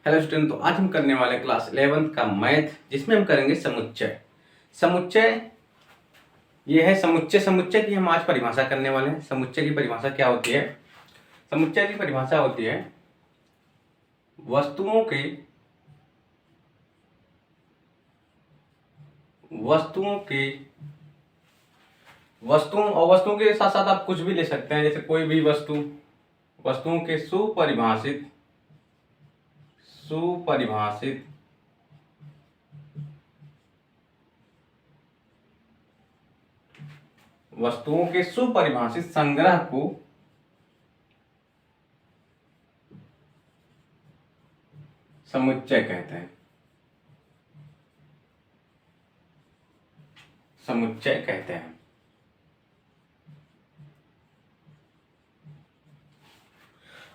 Hello student, तो आज हम करने वाले क्लास 11th का मैथ, जिसमें हम करेंगे समुच्चय। समुच्चय ये है समुच्चय। समुच्चय की हम आज परिभाषा करने वाले हैं। समुच्चय की परिभाषा क्या होती है? समुच्चय की परिभाषा होती है वस्तुओं के वस्तुओं के साथ साथ आप कुछ भी ले सकते हैं, जैसे कोई भी वस्तुओं के सुपरिभाषित संग्रह को समुच्चय कहते हैं।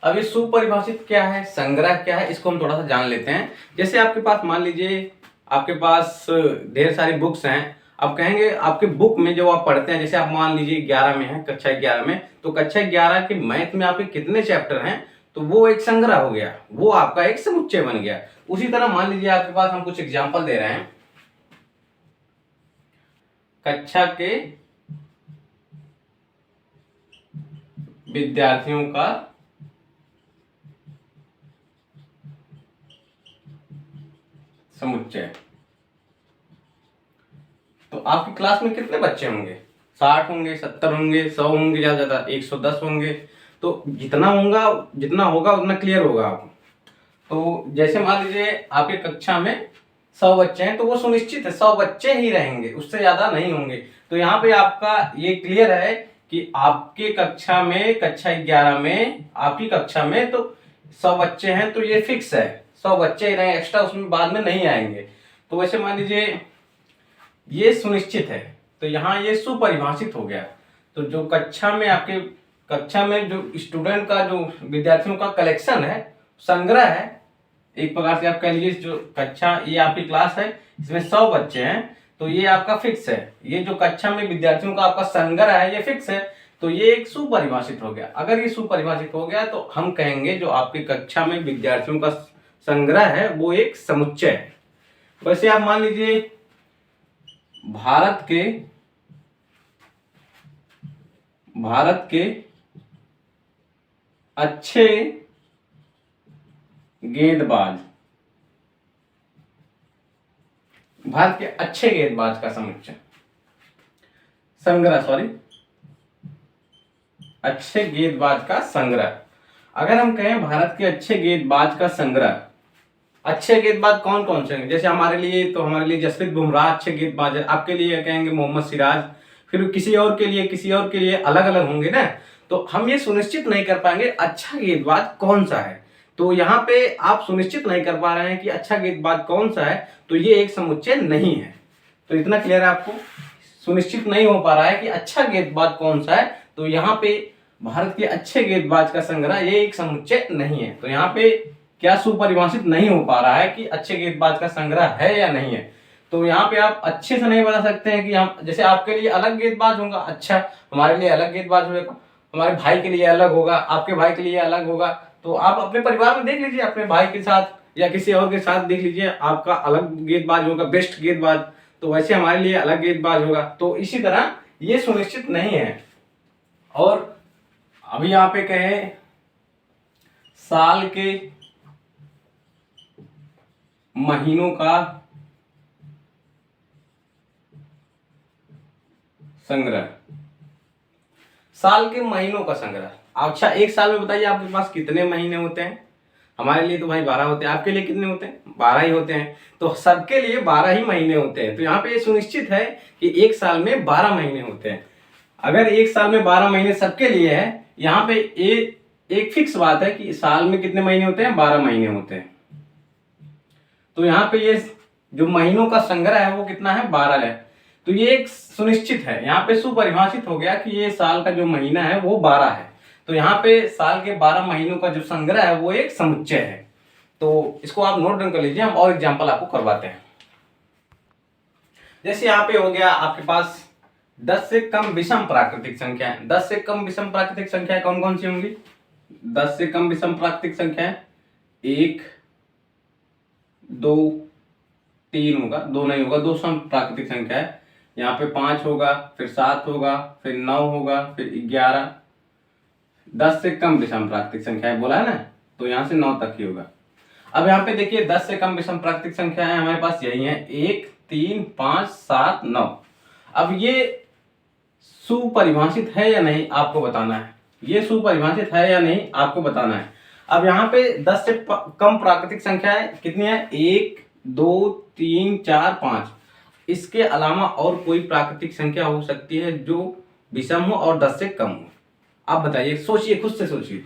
अब ये सुपरिभाषित क्या है, संग्रह क्या है, इसको हम थोड़ा सा जान लेते हैं। जैसे आपके पास मान लीजिए आपके पास ढेर सारी बुक्स हैं। आप कहेंगे आपके बुक में जो आप पढ़ते हैं, जैसे आप मान लीजिए 11 में है, कक्षा 11 में, तो कक्षा 11 के मैथ में आपके कितने चैप्टर हैं, तो वो एक संग्रह हो गया, वो आपका एक समुच्चय बन गया। उसी तरह मान लीजिए आपके पास हम कुछ एग्जाम्पल दे रहे हैं। कक्षा के विद्यार्थियों का समुच्चय। तो आपकी क्लास में कितने बच्चे होंगे? 60 होंगे, 70 होंगे, 100 होंगे, ज्यादा ज्यादा 110 होंगे। तो जितना होगा उतना क्लियर होगा आपको। तो जैसे मान लीजिए आपके कक्षा में 100 बच्चे हैं, तो वो सुनिश्चित है 100 बच्चे ही रहेंगे, उससे ज्यादा नहीं होंगे। तो यहाँ पे आपका ये क्लियर है कि आपके कक्षा 11 में आपकी कक्षा में तो 100 बच्चे हैं, तो ये फिक्स है 100 बच्चे ही रहेंगे, एक्स्ट्रा उसमें बाद में नहीं आएंगे। तो वैसे मान लीजिए ये सुनिश्चित है, तो यहाँ ये सुपरिभाषित हो गया। तो जो कक्षा में जो स्टूडेंट का, जो विद्यार्थियों का कलेक्शन है, संग्रह है, एक प्रकार से आप कह लीजिए जो कक्षा, ये आपकी क्लास है, इसमें 100 बच्चे हैं, तो ये आपका फिक्स है। ये जो कक्षा में विद्यार्थियों का आपका संग्रह है, ये फिक्स है, तो ये एक सुपरिभाषित हो गया। अगर ये सुपरिभाषित हो गया तो हम कहेंगे जो आपकी कक्षा में विद्यार्थियों का संग्रह है वो एक समुच्चय है। वैसे आप मान लीजिए भारत के अच्छे गेंदबाज का समुच्चय, अच्छे गेंदबाज का संग्रह। अगर हम कहें भारत के अच्छे गेंदबाज का संग्रह, अच्छे गेंदबाज कौन कौन से हैं? जैसे हमारे लिए जसप्रीत बुमराह अच्छे गेंदबाज है, आपके लिए कहेंगे मोहम्मद सिराज, फिर किसी और के लिए अलग अलग होंगे ना। तो हम ये सुनिश्चित नहीं कर पाएंगे अच्छा गेंदबाज कौन सा है। तो यहाँ पे आप सुनिश्चित नहीं कर पा रहे हैं कि अच्छा गेंदबाज कौन सा है, तो ये एक समुच्चय नहीं है। तो इतना क्लियर है आपको? सुनिश्चित नहीं हो पा रहा है कि अच्छा गेंदबाज कौन सा है, तो यहाँ पे भारत के अच्छे गेंदबाज का संग्रह ये एक समुच्चय नहीं है। तो यहाँ पे क्या सुपरिभाषित नहीं हो पा रहा है कि अच्छे गेंदबाज का संग्रह है या नहीं है। तो यहाँ पे आप अच्छे से नहीं बता सकते हैं कि हम, जैसे आपके लिए अलग गेंदबाज होगा, अच्छा हमारे लिए अलग गेंदबाज होगा, हमारे भाई के लिए अलग होगा, आपके भाई के लिए अलग होगा। तो आप अपने परिवार में देख लीजिए, अपने भाई के साथ या किसी और के साथ देख लीजिए, आपका अलग गेंदबाज होगा, बेस्ट गेंदबाज। तो वैसे हमारे लिए अलग गेंदबाज होगा। तो इसी तरह ये सुनिश्चित नहीं है। और अभी यहाँ पे कहे साल के महीनों का संग्रह, साल के महीनों का संग्रह। अच्छा, एक साल में बताइए आपके पास कितने महीने होते हैं? हमारे लिए तो भाई 12 होते हैं, आपके लिए कितने होते हैं? 12 ही होते हैं। तो सबके लिए 12 ही महीने होते हैं। तो यहाँ पे ये सुनिश्चित है कि एक साल में 12 महीने होते हैं। अगर एक साल में 12 महीने सबके लिए है, यहाँ पे एक फिक्स बात है कि साल में कितने महीने होते हैं? 12 महीने होते हैं। तो यहाँ पे ये जो महीनों का संग्रह है वो कितना है? 12 है। तो ये एक सुनिश्चित है, यहाँ पे सुपरिभाषित हो गया कि ये साल का जो महीना है वो 12 है। तो यहाँ पे साल के 12 महीनों का जो संग्रह है वो एक समुच्चय है। तो इसको आप नोट डाउन कर लीजिए, हम और एग्जाम्पल आपको करवाते हैं। जैसे यहाँ पे हो गया आपके पास 10 से कम विषम प्राकृतिक संख्याएं। 10 से कम विषम प्राकृतिक संख्याएं कौन कौन सी होंगी? 10 से कम विषम प्राकृतिक संख्याएं 1, 2 3 होगा, 2 नहीं होगा, 2 सम प्राकृतिक संख्या है। यहाँ पे 5 होगा, फिर 7 होगा, फिर 9 होगा, फिर 11, 10 से कम विषम प्राकृतिक संख्या है बोला है ना, तो यहाँ से 9 तक ही होगा। अब यहाँ पे देखिए 10 से कम विषम प्राकृतिक संख्या है हमारे पास यही है, 1 3 5 7 9। अब ये सुपरिभाषित है या नहीं आपको बताना है, ये सुपरिभाषित है या नहीं आपको बताना है। अब यहाँ पे 10 से कम प्राकृतिक संख्या है, कितनी है, 1 2 3 4 5। इसके अलावा और कोई प्राकृतिक संख्या हो सकती है जो विषम हो और 10 से कम हो। आप बताइए, सोचिए, खुद से सोचिए,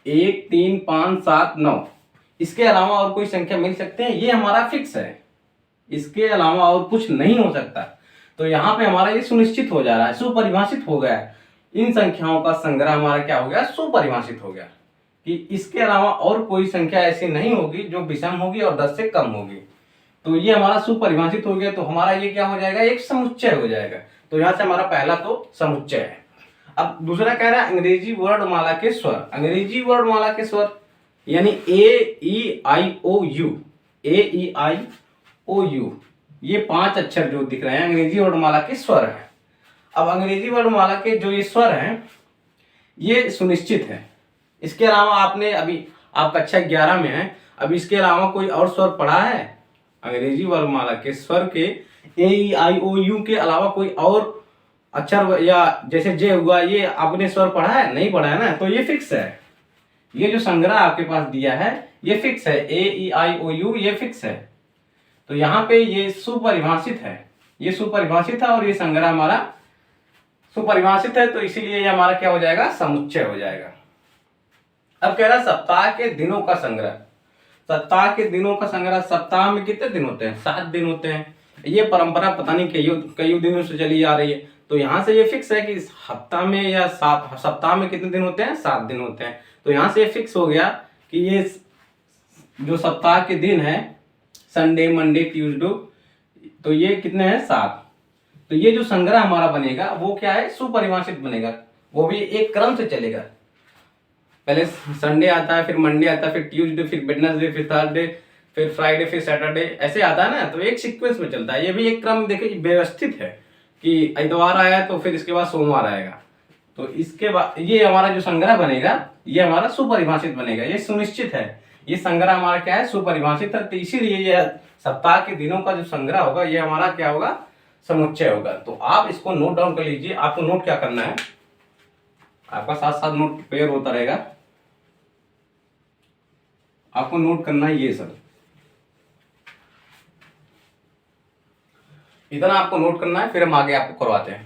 1 3 5 7 9, इसके अलावा और कोई संख्या मिल सकते हैं, ये हमारा फिक्स है, इसके अलावा और कुछ नहीं हो सकता। तो यहाँ पे हमारा ये सुनिश्चित हो जा रहा है, सुपरिभाषित हो गया है, इन संख्याओं का संग्रह हमारा क्या हो गया, सुपरिभाषित हो गया कि इसके अलावा और कोई संख्या ऐसी नहीं होगी जो विषम होगी और 10 से कम होगी। तो ये हमारा सुपरिभाषित हो गया, तो हमारा ये क्या हो जाएगा, एक समुच्चय हो जाएगा। तो यहाँ से हमारा पहला तो समुच्चय है। अब दूसरा कह रहा है अंग्रेजी वर्णमाला के स्वर। अंग्रेजी वर्णमाला के स्वर यानी AEIOU, AEIOU, ये 5 अक्षर जो दिख रहे हैं अंग्रेजी वर्णमाला के स्वर हैं। अब अंग्रेजी वर्णमाला के जो ये स्वर हैं ये सुनिश्चित है। इसके अलावा आपने अभी, आप कक्षा 11 में है, अब इसके अलावा कोई और स्वर पढ़ा है? अंग्रेजी वर्णमाला के स्वर के AEIOU के अलावा कोई और अक्षर या जैसे जे हुआ, ये आपने स्वर पढ़ा है? नहीं पढ़ा है ना, तो ये फिक्स है। ये जो संग्रह आपके पास दिया है ये फिक्स है, AEIOU ये फिक्स है। तो यहाँ पे ये सुपरिभाषित है, ये सुपरिभाषित है और ये संग्रह हमारा सुपरिभाषित है, तो इसीलिए ये हमारा क्या हो जाएगा, समुच्चय हो जाएगा। अब कह रहा है सप्ताह के दिनों का संग्रह। सप्ताह के दिनों का संग्रह, सप्ताह में कितने दिन होते हैं, 7 दिन होते हैं। ये परंपरा पता नहीं कई दिनों से चली आ रही है, तो यहाँ से ये फिक्स है कि हफ्ता में या सप्ताह में कितने दिन होते हैं, 7 दिन होते हैं। तो यहाँ से फिक्स हो गया कि ये जो सप्ताह के दिन है, संडे मंडे ट्यूसडे, तो ये कितने हैं, 7। तो ये जो संग्रह हमारा बनेगा वो क्या है, सुपरिभाषित बनेगा, वो भी एक क्रम से चलेगा। पहले संडे आता है, फिर मंडे आता है, फिर ट्यूसडे, फिर वेडनेसडे, फिर थर्सडे, फिर फ्राइडे, फिर सैटरडे, ऐसे आता है ना, तो एक सीक्वेंस में चलता है। ये भी एक क्रम देखिए व्यवस्थित है कि इतवार आया तो फिर इसके बाद सोमवार आएगा, तो इसके बाद ये हमारा जो संग्रह बनेगा ये हमारा सुपरिभाषित बनेगा, ये सुनिश्चित है। ये संग्रह हमारा क्या है, सुपरिभाषित है, तो इसीलिए ये सप्ताह के दिनों का जो संग्रह होगा ये हमारा क्या होगा, समुच्चय होगा। तो आप इसको नोट डाउन कर लीजिए। आपको नोट क्या करना है, आपका साथ साथ नोट प्रिपेयर होता रहेगा, आपको नोट करना है ये सब, इतना आपको नोट करना है, फिर हम आगे आपको करवाते हैं।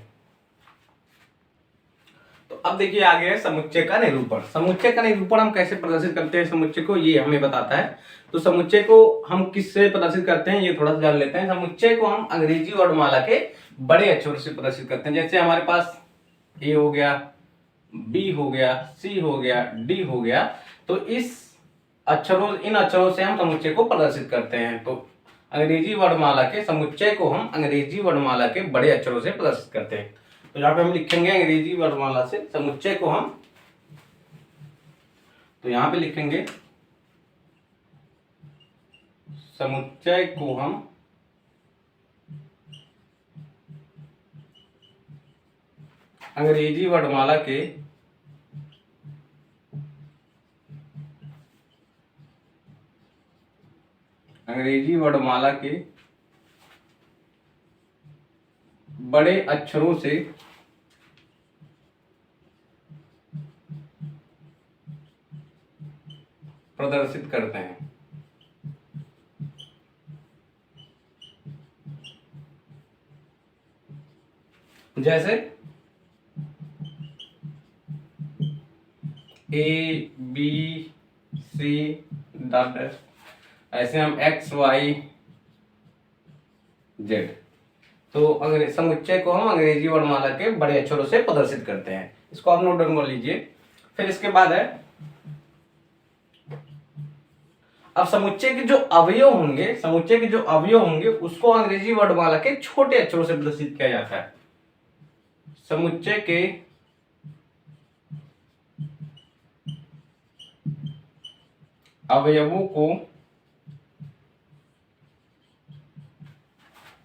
तो अब देखिए आगे है समुच्चय का निरूपण। समुच्चय का निरूपण हम कैसे प्रदर्शित करते हैं समुच्चय को, ये हमें बताता है। तो समुच्चय को हम किससे प्रदर्शित करते हैं ये थोड़ा सा जान लेते हैं। समुच्चय को हम अंग्रेजी वर्णमाला के बड़े अक्षरों से प्रदर्शित करते हैं। जैसे हमारे पास A हो गया, B हो गया, C हो गया, D हो गया, तो इन अक्षरों से हम समुच्चय को प्रदर्शित करते हैं। तो अंग्रेजी वर्णमाला के समुच्चय को हम अंग्रेजी वर्णमाला के बड़े अक्षरों से प्रदर्शित करते हैं। तो यहाँ पे हम लिखेंगे अंग्रेजी वर्णमाला से समुच्चय को हम, तो यहाँ पे लिखेंगे समुच्चय को हम अंग्रेजी वर्णमाला के बड़े अक्षरों से प्रदर्शित करते हैं। जैसे ABC डॉट, ऐसे हम XYZ। तो अगर समुच्चय को हम अंग्रेजी वर्णमाला के बड़े अक्षरों से प्रदर्शित करते हैं, इसको आप नोट डाउन कर लीजिए। फिर इसके बाद है, अब समुच्चय के जो अवयव होंगे उसको अंग्रेजी वर्णमाला के छोटे अक्षरों से प्रदर्शित किया जाता है। समुच्चय के अवयवों को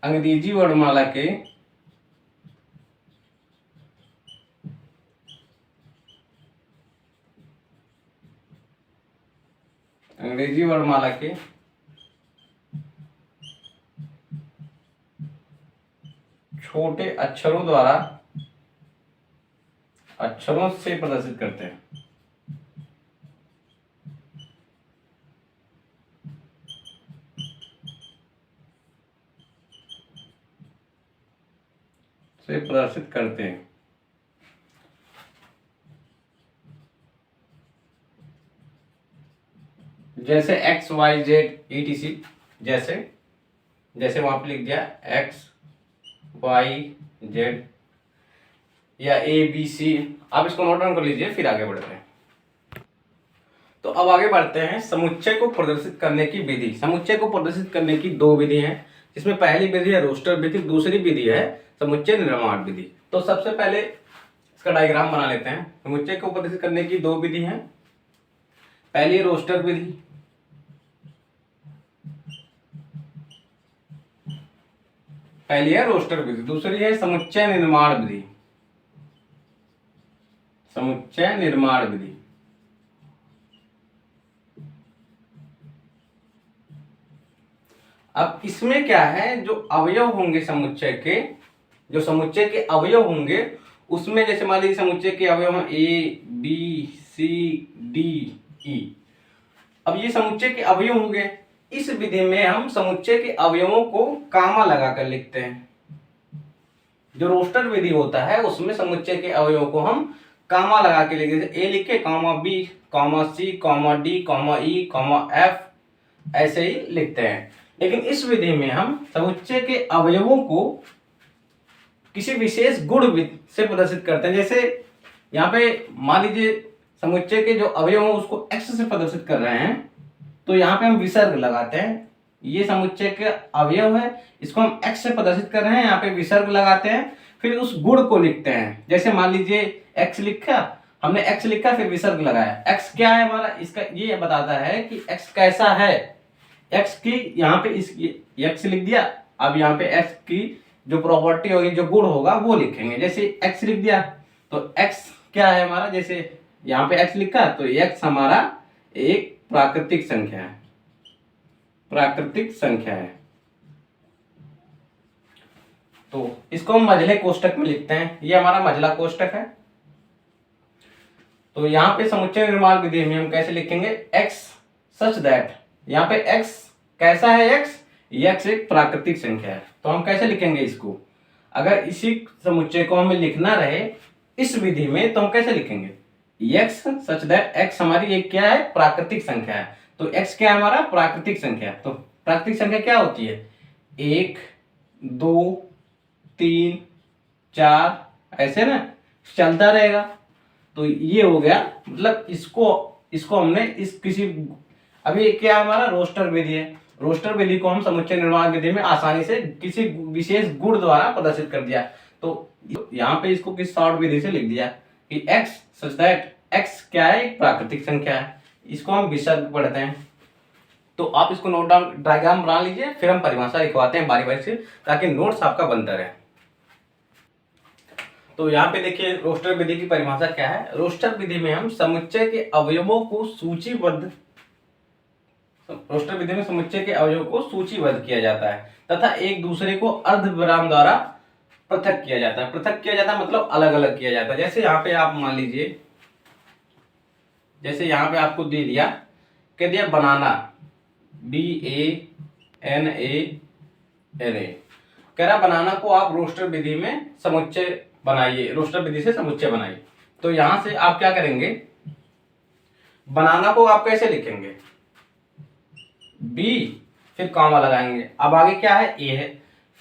अंग्रेजी वर्णमाला के छोटे अक्षरों से प्रदर्शित करते हैं। जैसे एक्स वाई जेड ETC, जैसे वहां पे लिख दिया एक्स वाई जेड या ABC, आप इसको नोट डाउन कर लीजिए, फिर आगे बढ़ते हैं। तो अब आगे बढ़ते हैं समुच्चय को प्रदर्शित करने की विधि। समुच्चय को प्रदर्शित करने की दो विधि हैं, जिसमें पहली विधि है रोस्टर विधि, दूसरी विधि है समुच्चय निर्माण विधि। तो सबसे पहले इसका डायग्राम बना लेते हैं। समुच्चय को प्रदर्शित करने की दो विधि हैं, पहली रोस्टर विधि, दूसरी है समुच्चय निर्माण विधि। अब इसमें क्या है, जो अवयव होंगे समुच्चय के अवयव होंगे, उसमें जैसे मान लीजिए समुच्चय के अवयव हैं ABCDE। अब ये समुच्चय के अवयव होंगे। इस विधि में हम समुच्चय के अवयवों को कामा लगाकर लिखते हैं। जो रोस्टर विधि होता है उसमें समुच्चय के अवयवों को हम कामा लगा के लिखते हैं। A लिखे, B, C, D, E, F, ऐसे ही लिखते हैं। लेकिन इस विधि में हम समुच्चय के अवयवों को किसी विशेष गुण से प्रदर्शित करते हैं। जैसे यहाँ पे मान लीजिए समुच्चय के जो अवयव हैं उसको x से प्रदर्शित कर रहे हैं, तो यहाँ पे हम विसर्ग लगाते हैं। ये समुच्चय के अवयव है, इसको हम x से प्रदर्शित कर रहे हैं, यहाँ पे विसर्ग लगाते हैं, फिर उस गुण को लिखते हैं। जैसे मान लीजिए हमने x लिखा, फिर विसर्ग लगाया। x क्या है हमारा, इसका ये बताता है कि x कैसा है। x की यहाँ पे x लिख दिया, अब यहाँ पे x की जो प्रॉपर्टी होगी, जो गुण होगा वो लिखेंगे। जैसे x लिख दिया तो x क्या है हमारा, जैसे यहाँ पे x लिखा तो x हमारा एक प्राकृतिक संख्या है। तो इसको हम मझले कोष्टक में लिखते हैं, ये हमारा मझला कोष्टक है। तो यहाँ पे समुच्चय निर्माण विधि में हम कैसे लिखेंगे, x सच दैट, यहाँ पे x कैसा है, x एक प्राकृतिक संख्या है। तो हम कैसे लिखेंगे इसको, अगर इसी समुच्चय को हमें लिखना रहे इस विधि में तो हम कैसे लिखेंगे, x सच दैट x हमारी एक क्या है, प्राकृतिक संख्या है। तो x क्या है हमारा, प्राकृतिक संख्या। तो प्राकृतिक संख्या क्या होती है, 1, 2, 3, 4, ऐसे ना चलता रहेगा। तो ये हो गया, मतलब इसको हमने अभी क्या हमारा रोस्टर विधि है। रोस्टर विधि को हम समुच्चय निर्माण विधि में आसानी से किसी विशेष गुण द्वारा प्रदर्शित कर दिया। तो यहाँ पे इसको किस शॉर्ट विधि से लिख दिया कि x सच दैट x क्या है, एक प्राकृतिक संख्या है। इसको हम विसर्ग पढ़ते हैं। तो आप इसको नोट डाउन डायग्राम बना लीजिए, फिर हम परिभाषा लिखवाते हैं बारी बारी से, ताकि नोट्स आपका बनता रहे। तो यहाँ पे देखिए रोस्टर विधि की परिभाषा क्या है। रोस्टर विधि में हम समुच्चय के अवयवों को सूचीबद्ध किया जाता है तथा एक दूसरे को अर्धविराम द्वारा पृथक किया जाता है। पृथक किया जाता है मतलब अलग अलग किया जाता है। जैसे यहाँ पे आप मान लीजिए, जैसे यहाँ पे आपको दे दिया, कह दिया बनाना, BANANA, कह रहा बनाना को आप रोस्टर विधि में समुच्चय बनाइए, रोस्टर विधि से समुच्चय बनाइए। तो यहां से आप क्या करेंगे, बनाना को आप कैसे लिखेंगे, B, फिर कॉमा लगाएंगे। अब आगे क्या है, A है,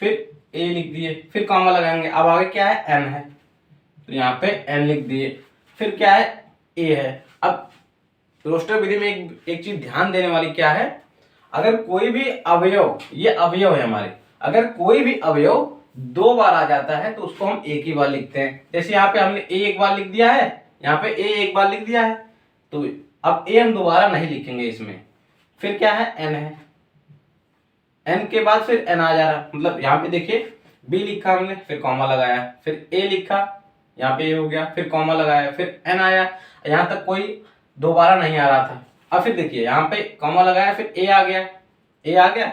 फिर A लिख दिए, फिर कॉमा लगाएंगे। अब आगे क्या है, N है, तो यहाँ पे N लिख दिए, फिर क्या है, A है। अब रोस्टर विधि में एक चीज ध्यान देने वाली क्या है, अगर कोई भी अवयव, ये अवयव है हमारे, अगर कोई भी अवयव 2 बार आ जाता है तो उसको हम एक ही बार लिखते हैं। जैसे यहाँ पे हमने A एक बार लिख दिया है, यहाँ पे A एक बार लिख दिया है, तो अब A हम दोबारा नहीं लिखेंगे इसमें। फिर क्या है, N है, एन के बाद फिर एन आ जा रहा, मतलब यहाँ पे देखिए बी लिखा हमने, फिर कॉमा लगाया, फिर ए लिखा, यहाँ पे ए हो गया, फिर कॉमा लगाया, फिर एन आया, यहाँ तक कोई दोबारा नहीं आ रहा था। अब फिर देखिए यहाँ पे कॉमा लगाया, फिर ए आ गया, ए आ गया,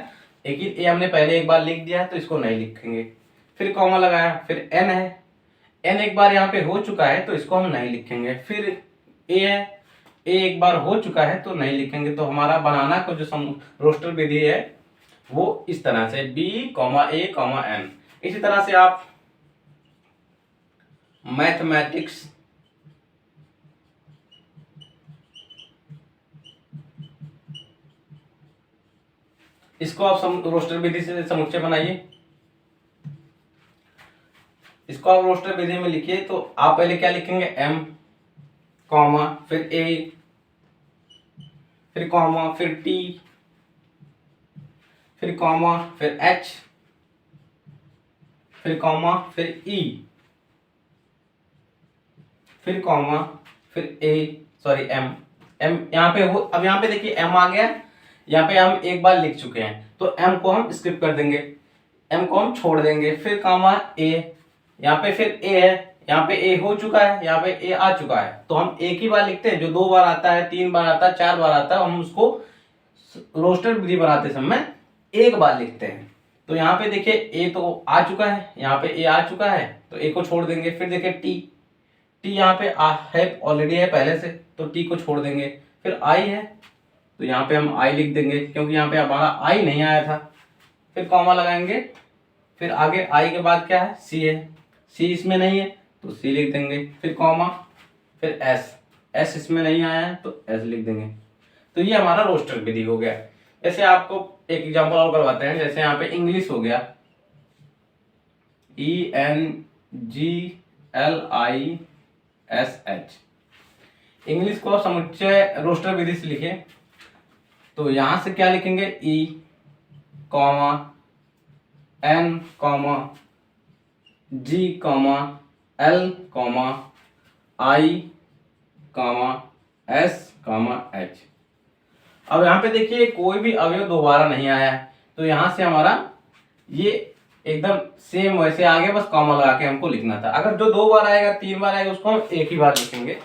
लेकिन ए हमने पहले एक बार लिख दिया है तो इसको नहीं लिखेंगे। फिर कॉमा लगाया, फिर एन है, एन एक बार यहाँ पे हो चुका है तो इसको हम नहीं लिखेंगे। फिर ए है, ए एक बार हो चुका है तो नहीं लिखेंगे। तो हमारा बनाना का जो रोस्टर विधि है वो इस तरह से बी कॉमा ए कॉमा एन। इसी तरह से आप मैथमेटिक्स इसको आप रोस्टर विधि से समुच्चय बनाइए। इसको आप रोस्टर विधि में लिखिए तो आप पहले क्या लिखेंगे, एम कॉमा फिर ए, फिर कॉमा फिर टी, फिर कॉमा फिर एच, फिर कॉमा फिर ई, फिर कॉमा फिर ए सॉरी एम, एम यहाँ पे हो। अब यहाँ पे देखिए एम आ गया, यहाँ पे हम एक बार लिख चुके हैं तो एम को हम स्किप कर देंगे, एम को हम छोड़ देंगे। फिर कॉमा ए, यहाँ पे फिर ए है, यहाँ पे ए हो चुका है, यहाँ पे ए आ चुका है तो हम एक ही बार लिखते हैं। जो 2 बार आता है, 3 बार आता है, 4 बार आता है, हम उसको रोस्टर विधि बनाते समय एक बार लिखते हैं। तो यहाँ पे देखिए ए तो आ चुका है, यहाँ पे ए आ चुका है तो ए को छोड़ देंगे। फिर देखिए टी, टी यहाँ पे है ऑलरेडी है पहले से तो टी को छोड़ देंगे। फिर आई है तो यहाँ पे हम आई लिख देंगे क्योंकि यहाँ पे हमारा आई नहीं आया था। फिर कॉमा लगाएंगे, फिर आगे आई के बाद क्या है, सी है, सी इसमें नहीं है तो सी लिख देंगे। फिर कॉमा फिर एस, एस इसमें नहीं आया है तो एस लिख देंगे। तो ये हमारा रोस्टर विधि हो गया। जैसे आपको एक एग्जांपल और करवाते हैं, जैसे यहाँ पे इंग्लिश हो गया, ENGLISH, इंग्लिश को समुच्चय रोस्टर विधि से लिखे तो यहां से क्या लिखेंगे, ई कॉमा एन कॉमा जी कॉमा एल कॉमा आई कॉमा एस कॉमा एच। अब यहाँ पे देखिए कोई भी अवयव दोबारा नहीं आया है तो यहाँ से हमारा ये एकदम सेम वैसे आगे, बस कॉमा लगा के हमको लिखना था। अगर जो 2 बार आएगा, 3 बार आएगा, उसको हम एक ही बार लिखेंगे।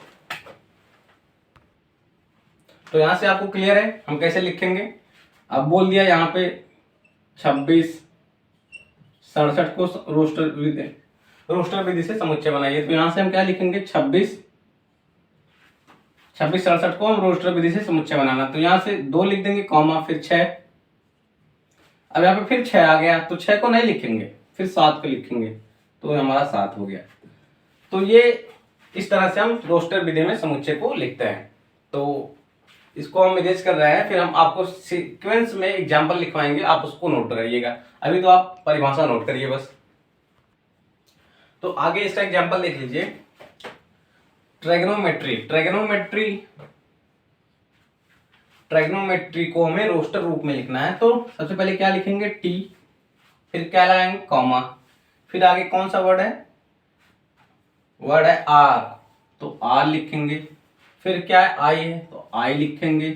तो यहां से आपको क्लियर है हम कैसे लिखेंगे। अब बोल दिया यहाँ पे 26 67 को रोस्टर विधि से समुच्चय बनाइए। तो यहां से हम क्या लिखेंगे, 26 67 को हम रोस्टर विधि से समुच्चय बनाना। तो यहां से 2 लिख देंगे कॉमा फिर 6। अब यहाँ पे फिर 6 आ गया तो 6 को नहीं लिखेंगे, फिर 7 को लिखेंगे तो हमारा 7 हो गया। तो ये इस तरह से हम रोस्टर विधि में समुच्चय को लिखते हैं। तो इसको हम इरेज कर रहे हैं, फिर हम आपको सीक्वेंस में एग्जांपल लिखवाएंगे, आप उसको नोट करिएगा। अभी तो आप परिभाषा नोट करिए बस। तो आगे इसका एग्जांपल देख लीजिए, ट्रैग्नोमेट्री को हमें रोस्टर रूप में लिखना है। तो सबसे पहले क्या लिखेंगे, टी, फिर क्या लगाएंगे, कॉमा, फिर आगे कौन सा वर्ड है, वर्ड है आर, तो आर लिखेंगे। फिर क्या है, आई है तो आई लिखेंगे।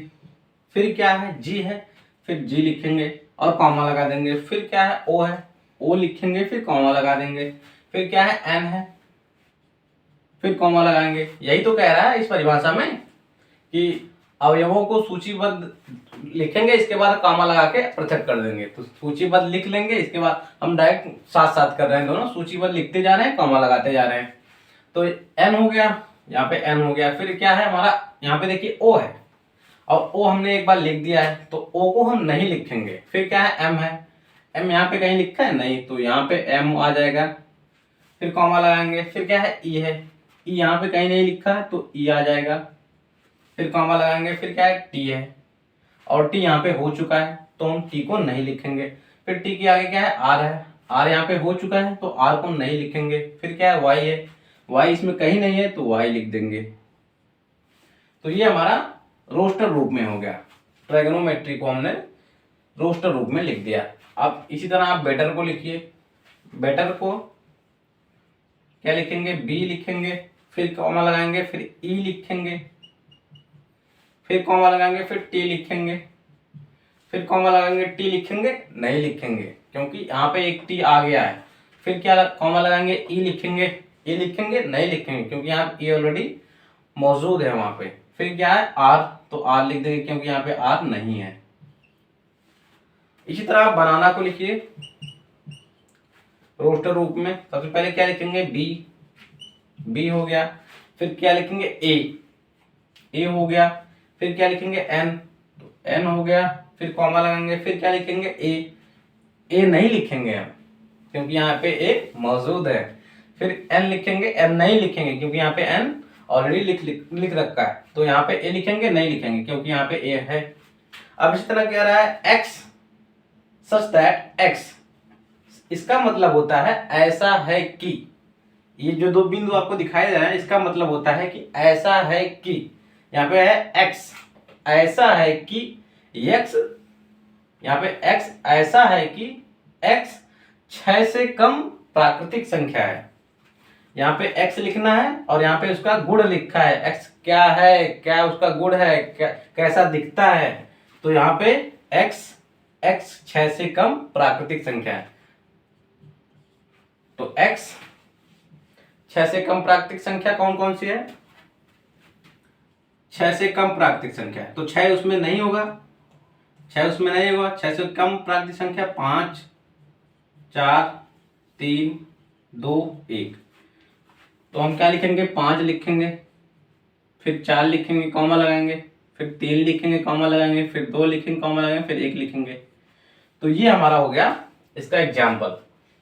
फिर क्या है, जी है, फिर जी लिखेंगे और कॉमा लगा देंगे। फिर क्या है, ओ है, ओ लिखेंगे, फिर कॉमा लगा देंगे। फिर क्या है, एन है, फिर कॉमा लगाएंगे। यही तो कह रहा है इस परिभाषा में कि अवयवों को सूचीबद्ध लिखेंगे, इसके बाद कॉमा लगा के पृथक कर देंगे। तो सूचीबद्ध लिख लेंगे, इसके बाद हम डायरेक्ट साथ साथ कर रहे हैं, दोनों सूचीबद्ध लिखते जा रहे हैं, कॉमा लगाते जा रहे हैं। तो एन हो गया, यहाँ पे एन हो गया। फिर क्या है हमारा, यहाँ पे देखिए ओ है और ओ हमने एक बार लिख दिया है तो ओ को हम नहीं लिखेंगे। फिर क्या है, एम है, एम यहाँ पे कहीं लिखा है नहीं तो यहाँ पे एम आ जाएगा। फिर कॉमा लगाएंगे। फिर क्या है, ई है, ई यहाँ पे कहीं नहीं लिखा है तो ई आ जाएगा। फिर कॉमा लगाएंगे। फिर क्या है, टी है और टी यहाँ पे हो चुका है तो हम टी को नहीं लिखेंगे। फिर टी के आगे क्या है, आर है, आर यहाँ पे हो चुका है तो आर को नहीं लिखेंगे। फिर क्या है, वाई है, वाई इसमें कहीं नहीं है तो वाई लिख देंगे। तो ये हमारा रोस्टर रूप में हो गया। ट्रायगोनोमेट्री को हमने रोस्टर रूप में लिख दिया। अब इसी तरह आप बेटर को लिखिए। बेटर को क्या लिखेंगे, बी लिखेंगे, फिर कॉमा लगाएंगे, फिर ई लिखेंगे, फिर कॉमा लगाएंगे, फिर टी लिखेंगे, फिर कॉमा लगाएंगे, टी लिखेंगे नहीं लिखेंगे क्योंकि यहाँ पे एक टी आ गया है। फिर क्या कॉमा लगाएंगे, ई लिखेंगे, ई लिखेंगे नहीं लिखेंगे क्योंकि यहाँ ई ऑलरेडी मौजूद है वहां पे। फिर क्या है आर, तो आर लिख देंगे क्योंकि यहाँ पे आर नहीं है। इसी तरह आप बनाना को लिखिए रोस्टर रूप में। सबसे पहले क्या लिखेंगे, बी, बी हो गया। फिर क्या लिखेंगे, ए हो गया। फिर क्या लिखेंगे, एन, तो एन हो गया। फिर कॉमा लगाएंगे, फिर क्या लिखेंगे, ए नहीं लिखेंगे हम क्योंकि यहाँ पे ए मौजूद है। फिर एन लिखेंगे, एन नहीं लिखेंगे क्योंकि यहाँ पे एन ऑलरेडी लिख रखा है। तो यहाँ पे ए लिखेंगे नहीं लिखेंगे क्योंकि यहाँ पे ए है। अब इस तरह क्या रहा है, एक्स सच दैट एक्स, इसका मतलब होता है ऐसा है कि, ये जो दो बिंदु आपको दिखाई दे रहा है इसका मतलब होता है कि ऐसा है कि, यहाँ पे है एक्स, ऐसा है कि एक्स, यहाँ पे एक्स ऐसा है कि एक्स 6 से कम प्राकृतिक संख्या है। यहाँ पे एक्स लिखना है और यहाँ पे उसका गुण लिखा है, एक्स क्या है, क्या उसका गुण है, कैसा दिखता है। तो यहाँ पे एक्स 6 से कम प्राकृतिक संख्या है। तो एक्स 6 से कम प्राकृतिक संख्या कौन कौन सी है, 6 से कम प्राकृतिक संख्या है तो 6 उसमें नहीं होगा, 6 उसमें नहीं होगा। 6 से कम प्राकृतिक संख्या 5, 4, 3, 2, 1। तो हम क्या लिखेंगे, 5 लिखेंगे, फिर 4 लिखेंगे कॉमा लगाएंगे, फिर 3 लिखेंगे कॉमा लगाएंगे, फिर 2 लिखेंगे कॉमा लगाएंगे, फिर 1 लिखेंगे। तो ये हमारा हो गया इसका एग्जाम्पल।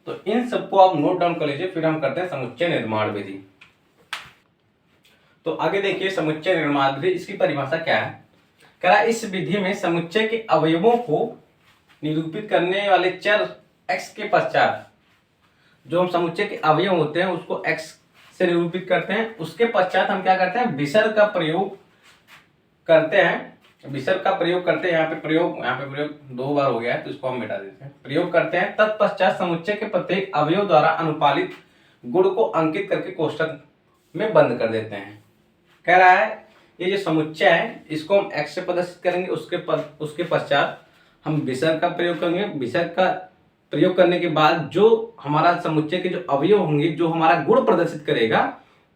तो इन सबको आप नोट डाउन कर लीजिए, फिर हम करते हैं समुच्चय निर्माण विधि। तो आगे देखिए समुच्चय निर्माण विधि, इसकी परिभाषा क्या है। कह रहा इस विधि में समुच्चय के अवयवों को निरूपित करने वाले चर x के पश्चात, जो हम समुच्चय के अवयव होते हैं उसको x से निरूपित करते हैं, उसके पश्चात हम क्या करते हैं, विसर्ग का प्रयोग करते हैं। विसर्ग का प्रयोग करते हैं, यहाँ पे प्रयोग 2 बार हो गया है तो इसको हम मिटा देते हैं। प्रयोग करते हैं, तत्पश्चात समुच्चय के प्रत्येक अवयव द्वारा अनुपालित गुण को अंकित करके कोष्ठक में बंद कर देते हैं। कह रहा है ये जो समुच्चय है इसको हम x से प्रदर्शित करेंगे, उसके पश्चात हम विसर्ग का प्रयोग करेंगे। विसर्ग का प्रयोग करने के बाद जो हमारा समुच्चय के जो अवयव होंगे, जो हमारा गुण प्रदर्शित करेगा,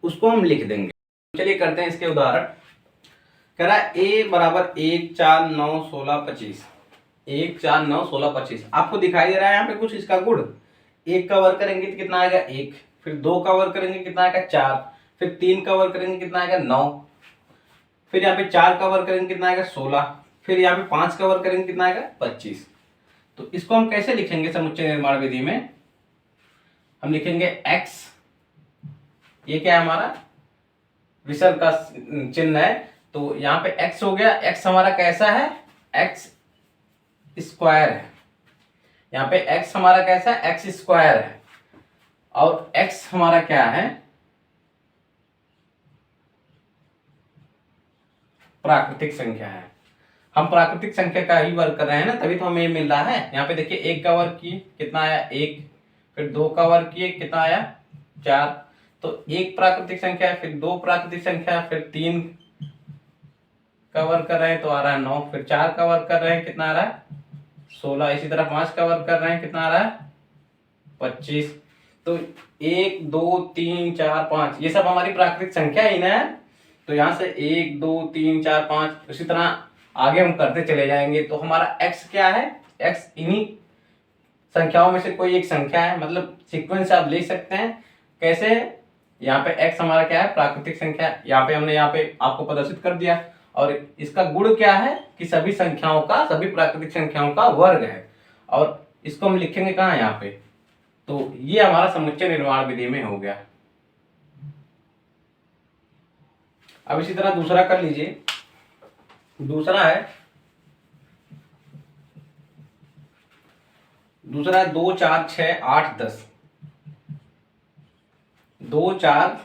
उसको हम लिख देंगे। चलिए करते हैं इसके उदाहरण। कह रहा है a बराबर 1, 4, 9, 16, 25, 1, 4, 9, 16, 25। आपको दिखाई दे रहा है यहाँ पे कुछ इसका गुण। 1 का वर्ग करेंगे तो कितना आएगा 1, फिर 2 का वर्ग करेंगे कितना आएगा 4, फिर 3 का वर्ग करेंगे कितना आएगा 9, फिर यहाँ पे 4 का वर्ग करेंगे कितना आएगा 16, फिर यहाँ पे 5 का वर्ग करेंगे कितना आएगा 25। तो इसको हम कैसे लिखेंगे समुच्चय निर्माण विधि में, हम लिखेंगे x, ये क्या है हमारा विसर्ग का चिन्ह है, तो यहाँ पे x हो गया। x हमारा कैसा है, x स्क्वायर है। यहाँ पे x हमारा कैसा है, x स्क्वायर है। और x हमारा क्या है, प्राकृतिक संख्या है। हम प्राकृतिक संख्या का ही वर्ग कर रहे हैं ना, तभी तो हमें ये मिल रहा है। यहाँ पे देखिए 1 का वर्ग किए कितना आया 1, फिर 2 का वर्ग किए कितना आया 4, तो 1 प्राकृतिक संख्या है, फिर 2 प्राकृतिक संख्या, फिर 3 का वर्ग कर रहे हैं तो आ रहा है 9, फिर 4 का वर्ग कर रहे हैं कितना आ रहा है 16, इसी तरह 5 का वर्ग कर रहे हैं कितना आ रहा है 25। तो 1, 2, 3, 4, 5 ये सब हमारी प्राकृतिक संख्या ही ना है। तो यहाँ से 1, 2, 3, 4, 5 इसी तरह आगे हम करते चले जाएंगे। तो हमारा x क्या है, x इन्हीं संख्याओं में से कोई एक संख्या है, मतलब सीक्वेंस आप ले सकते हैं। कैसे, यहाँ पे x हमारा क्या है प्राकृतिक संख्या, यहाँ पे हमने यहाँ पे आपको प्रदर्शित कर दिया। और इसका गुण क्या है कि सभी संख्याओं का, सभी प्राकृतिक संख्याओं का वर्ग है, और इसको हम लिखेंगे कहाँ यहाँ पे। तो ये हमारा समुच्चय निर्माण विधि में हो गया। अब इसी तरह दूसरा कर लीजिए। दूसरा है 2, 4, 6, 8, 10। 2, 4,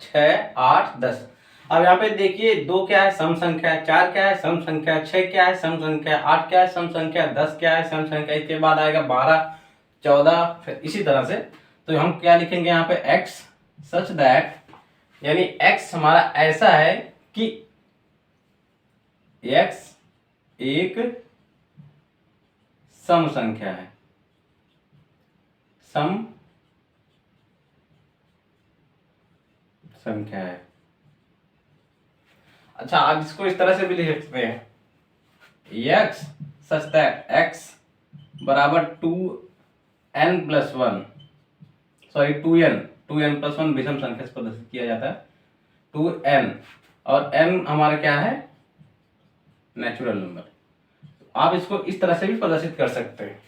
6, 8, 10। अब यहाँ पे देखिए 2 क्या है सम संख्या, 4 क्या है सम संख्या, 6 क्या है सम संख्या, 8 क्या है सम संख्या, 10 क्या है सम संख्या, इसके बाद आएगा 12, 14, फिर इसी तरह से। तो हम क्या लिखेंगे यहाँ पे x सच दैट, यानी x हमारा ऐसा है कि x एक सम संख्या है, सम संख्या है। अच्छा, आप इसको इस तरह से भी लिख सकते हैं, x सच दैट x बराबर 2n+1, सॉरी 2n+1 विषम संख्या से प्रदर्शित किया जाता है, 2n, और n हमारा क्या है, नेचुरल नंबर। आप इसको इस तरह से भी प्रदर्शित कर सकते हैं।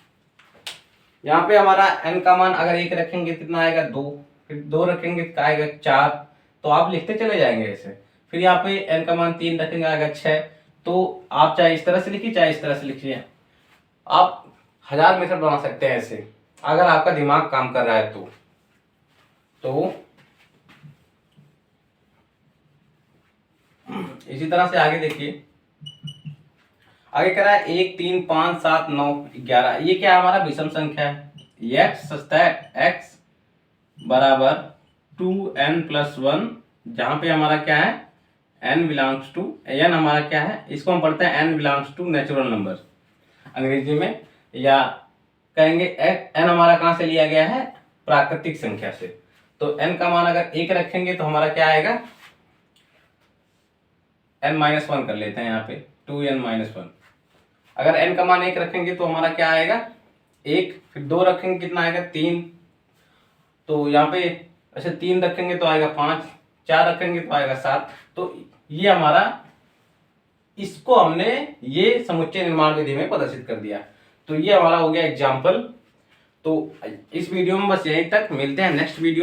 यहाँ पे हमारा n का मान अगर 1 रखेंगे कितना आएगा, 2, फिर 2 रखेंगे कितना आएगा, 4, तो आप लिखते चले जाएंगे ऐसे। फिर यहाँ पे n का मान 3 रखेंगे आएगा 6। तो आप चाहे इस तरह से लिखिए चाहे इस तरह से लिखिए, आप 1000 मेथड बना सकते हैं ऐसे, अगर आपका दिमाग काम कर रहा है तो इसी तरह से आगे देखिए, आगे कह रहा है 1, 3, 5, 7, 9, 11, ये क्या है, हमारा विषम संख्या है। x सच दैट x बराबर 2n+1, जहां पे हमारा क्या है, n बिलोंग्स टू, n हमारा क्या है, इसको हम पढ़ते हैं n belongs to natural number अंग्रेजी में, या कहेंगे n हमारा कहां से लिया गया है, प्राकृतिक संख्या से। तो n का मान अगर 1 रखेंगे तो हमारा क्या आएगा, n-1 कर लेते हैं यहाँ पे, 2n-1। अगर n का मान 1 रखेंगे तो हमारा क्या आएगा, 1, फिर 2 रखेंगे कितना आएगा, 3, तो यहाँ पे ऐसे 3 रखेंगे तो आएगा 5, 4 रखेंगे तो आएगा 7। तो ये हमारा, इसको हमने ये समुच्चय निर्माण विधि में प्रदर्शित कर दिया। तो ये हमारा हो गया एग्जाम्पल। तो इस वीडियो में बस यहीं तक, मिलते हैं नेक्स्ट वीडियो।